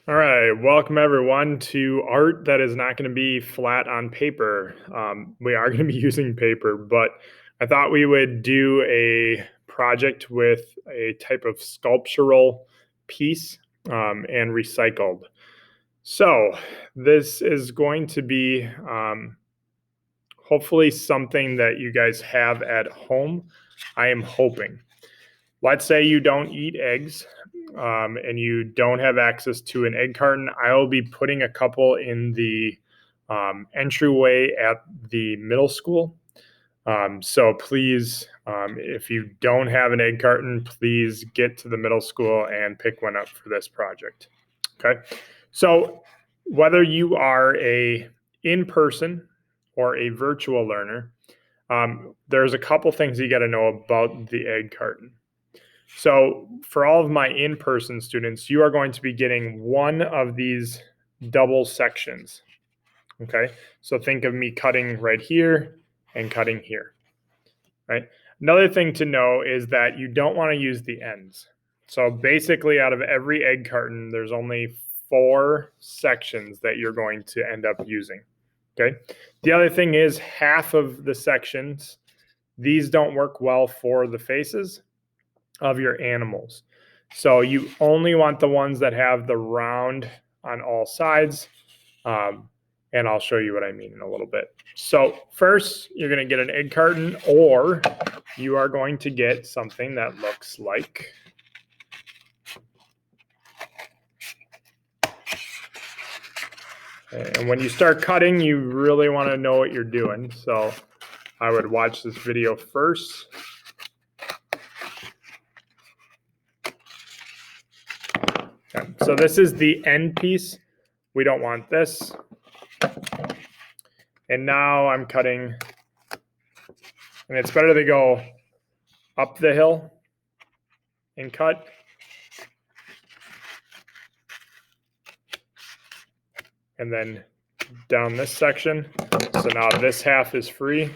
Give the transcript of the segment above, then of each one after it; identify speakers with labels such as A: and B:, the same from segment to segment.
A: All right, welcome everyone to art that is not going to be flat on paper. We are going to be using paper, but I thought we would do a project with a type of sculptural piece and recycled. So this is going to be hopefully something that you guys have at home. I am hoping. Let's say you don't eat eggs and you don't have access to an egg carton. I will be putting a couple in the entryway at the middle school. So please, if you don't have an egg carton, please get to the middle school and pick one up for this project. Okay. So whether you are a in-person or a virtual learner, there's a couple things you got to know about the egg carton. So for all of my in-person students, you are going to be getting one of these double sections. Okay. So think of me cutting right here and cutting here. Right. Another thing to know is that you don't want to use the ends. So basically out of every egg carton, there's only 4 sections that you're going to end up using. Okay. The other thing is half of the sections, these don't work well for the faces of your animals. So you only want the ones that have the round on all sides. And I'll show you what I mean in a little bit. So first, you're going to get an egg carton, or you are going to get something that looks like and when you start cutting, you really want to know what you're doing. So I would watch this video first. Okay. So this is the end piece. We don't want this. And now I'm cutting, and it's better to go up the hill and cut. And then down this section. So now this half is free.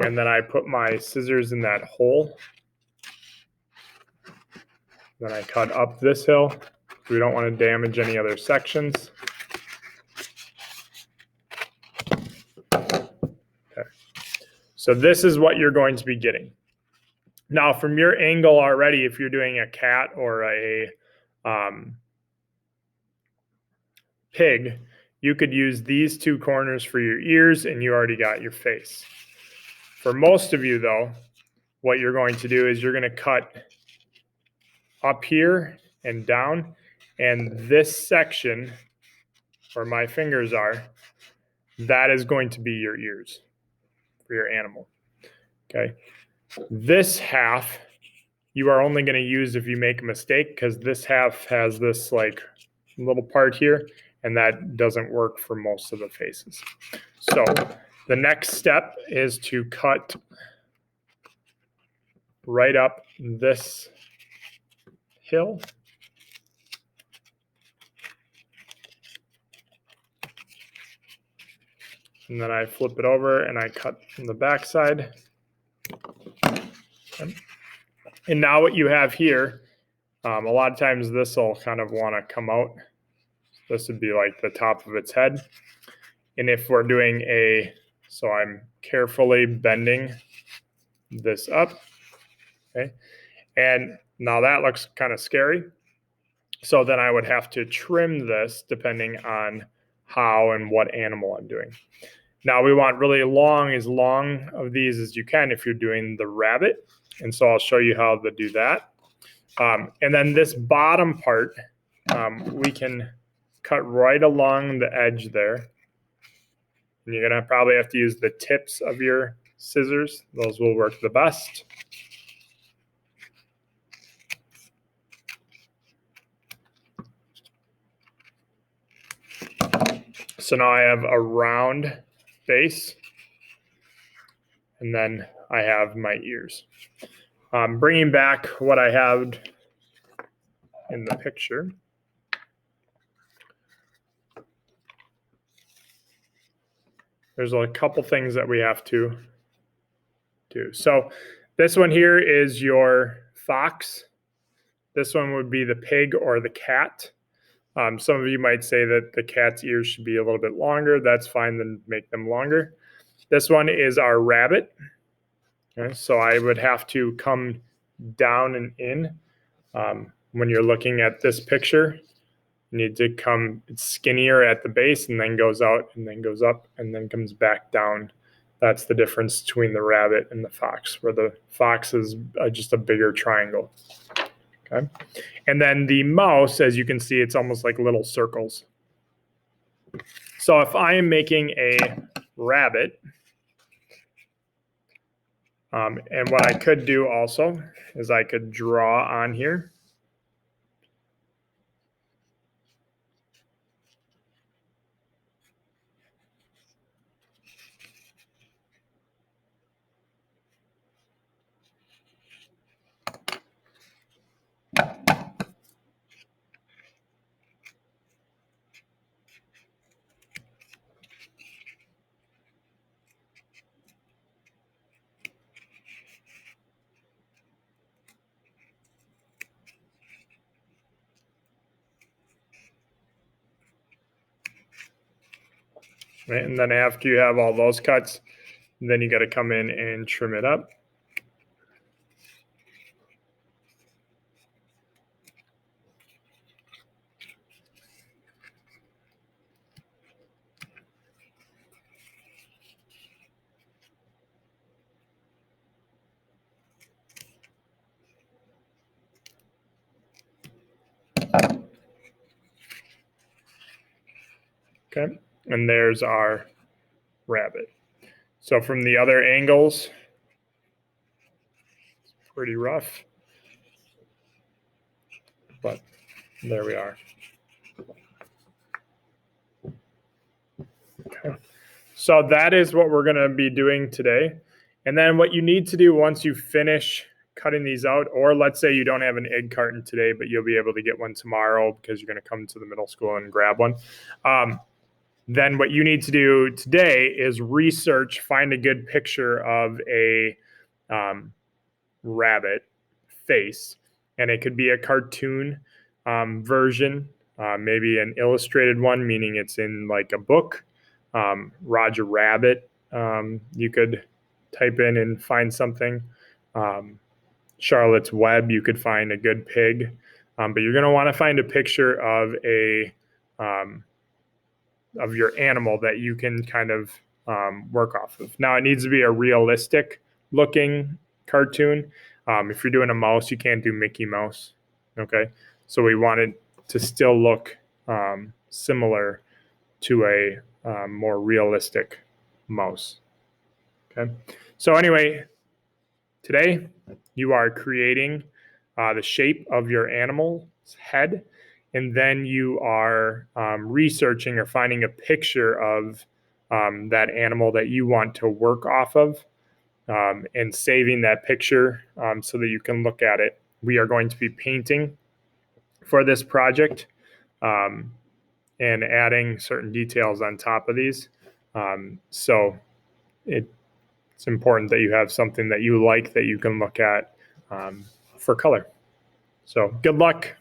A: And then I put my scissors in that hole. Then I cut up this hill. We don't want to damage any other sections. Okay. So this is what you're going to be getting. Now from your angle already, if you're doing a cat or a pig, you could use these 2 corners for your ears and you already got your face. For most of you though, what you're going to do is you're going to cut up here and down, and this section where my fingers are, that is going to be your ears for your animal. Okay. This half you are only going to use if you make a mistake, because this half has this like little part here, and that doesn't work for most of the faces. So the next step is to cut right up this hill. And then I flip it over and I cut from the back side. Okay. And now what you have here, a lot of times this will kind of want to come out. This would be like the top of its head. And if we're doing so I'm carefully bending this up. Okay. And now that looks kind of scary. So then I would have to trim this depending on how and what animal I'm doing. Now we want really as long of these as you can if you're doing the rabbit. And so I'll show you how to do that. And then this bottom part, we can cut right along the edge there. And you're gonna probably have to use the tips of your scissors. Those will work the best. So now I have a round base, and then I have my ears. Bringing back what I have in the picture. There's a couple things that we have to do. So this one here is your fox. This one would be the pig or the cat. Some of you might say that the cat's ears should be a little bit longer. That's fine, then make them longer. This one is our rabbit. Okay, so I would have to come down and in. When you're looking at this picture, you need to come, it's skinnier at the base and then goes out and then goes up and then comes back down. That's the difference between the rabbit and the fox, where the fox is just a bigger triangle. Okay. And then the mouse, as you can see, it's almost like little circles. So if I am making a rabbit, and what I could do also is I could draw on here. Right? And then after you have all those cuts, then you got to come in and trim it up. Okay, and there's our rabbit. So from the other angles, it's pretty rough, but there we are. Okay. So that is what we're going to be doing today. And then what you need to do once you finish cutting these out, or let's say you don't have an egg carton today, but you'll be able to get one tomorrow because you're going to come to the middle school and grab one. Then what you need to do today is research, find a good picture of a rabbit face. And it could be a cartoon version, maybe an illustrated one, meaning it's in like a book. Roger Rabbit, you could type in and find something. Charlotte's Web, you could find a good pig. But you're going to want to find a picture of of your animal that you can kind of work off of. Now, it needs to be a realistic looking cartoon. If you're doing a mouse, you can't do Mickey Mouse. Okay, so we wanted to still look similar to a more realistic mouse. Okay, so anyway, today you are creating the shape of your animal's head, and then you are researching or finding a picture of that animal that you want to work off of, and saving that picture so that you can look at it. We are going to be painting for this project and adding certain details on top of these. So it's important that you have something that you like that you can look at for color. So good luck.